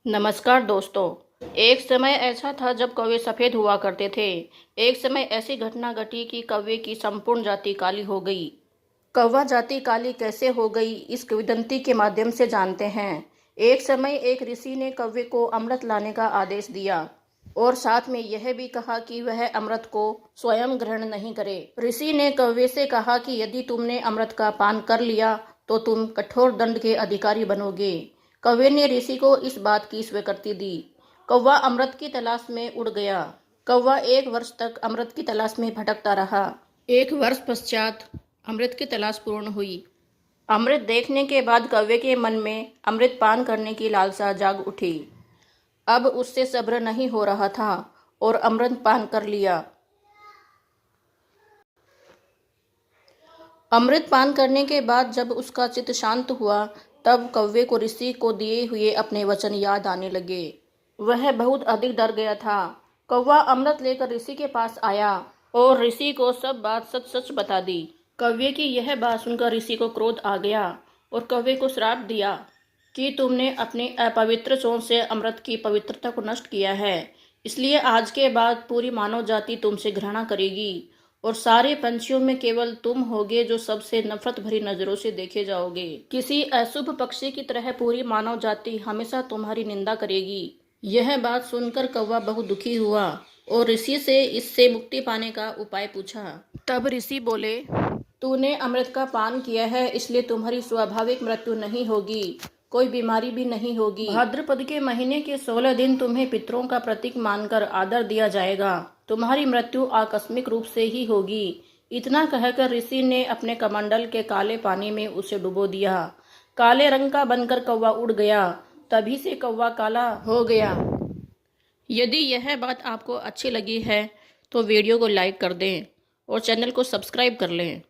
नमस्कार दोस्तों। एक समय ऐसा था जब कौवे सफ़ेद हुआ करते थे। एक समय ऐसी घटना घटी कि कौवे की संपूर्ण जाति काली हो गई। कौवा जाति काली कैसे हो गई, इस किंवदंती के माध्यम से जानते हैं। एक समय एक ऋषि ने कौवे को अमृत लाने का आदेश दिया और साथ में यह भी कहा कि वह अमृत को स्वयं ग्रहण नहीं करे। ऋषि ने कौवे से कहा कि यदि तुमने अमृत का पान कर लिया तो तुम कठोर दंड के अधिकारी बनोगे। कौवे ने ऋषि को इस बात की स्वीकृति दी। कौवा अमृत की तलाश में उड़ गया। कौवा 1 वर्ष तक अमृत की तलाश में भटकता रहा। 1 वर्ष पश्चात अमृत की तलाश पूर्ण हुई। अमृत देखने के बाद कौवे के मन में अमृत पान करने की लालसा जाग उठी। अब उससे सब्र नहीं हो रहा था और अमृत पान कर लिया। अमृत पान करने के बाद जब उसका चित्त शांत हुआ, तब कौवे को ऋषि को दिए हुए अपने वचन याद आने लगे। वह बहुत अधिक डर गया था। कौवा अमृत लेकर ऋषि के पास आया और ऋषि को सब बात सच सच बता दी। कौवे की यह बात सुनकर ऋषि को क्रोध आ गया और कौवे को श्राप दिया कि तुमने अपनी अपवित्र सोच से अमृत की पवित्रता को नष्ट किया है। इसलिए आज के बाद पूरी मानव जाति तुमसे घृणा करेगी और सारे पंछियों में केवल तुम होगे जो सबसे नफरत भरी नजरों से देखे जाओगे। किसी अशुभ पक्षी की तरह पूरी मानव जाति हमेशा तुम्हारी निंदा करेगी। यह बात सुनकर कौवा बहुत दुखी हुआ और ऋषि से इससे मुक्ति पाने का उपाय पूछा। तब ऋषि बोले, तूने अमृत का पान किया है, इसलिए तुम्हारी स्वाभाविक मृत्यु नहीं होगी, कोई बीमारी भी नहीं होगी। भाद्रपद के महीने के 16 दिन तुम्हें पितरों का प्रतीक मानकर आदर दिया जाएगा। तुम्हारी मृत्यु आकस्मिक रूप से ही होगी। इतना कहकर ऋषि ने अपने कमंडल के काले पानी में उसे डुबो दिया। काले रंग का बनकर कौवा उड़ गया। तभी से कौवा काला हो गया। यदि यह बात आपको अच्छी लगी है तो वीडियो को लाइक कर दें और चैनल को सब्सक्राइब कर लें।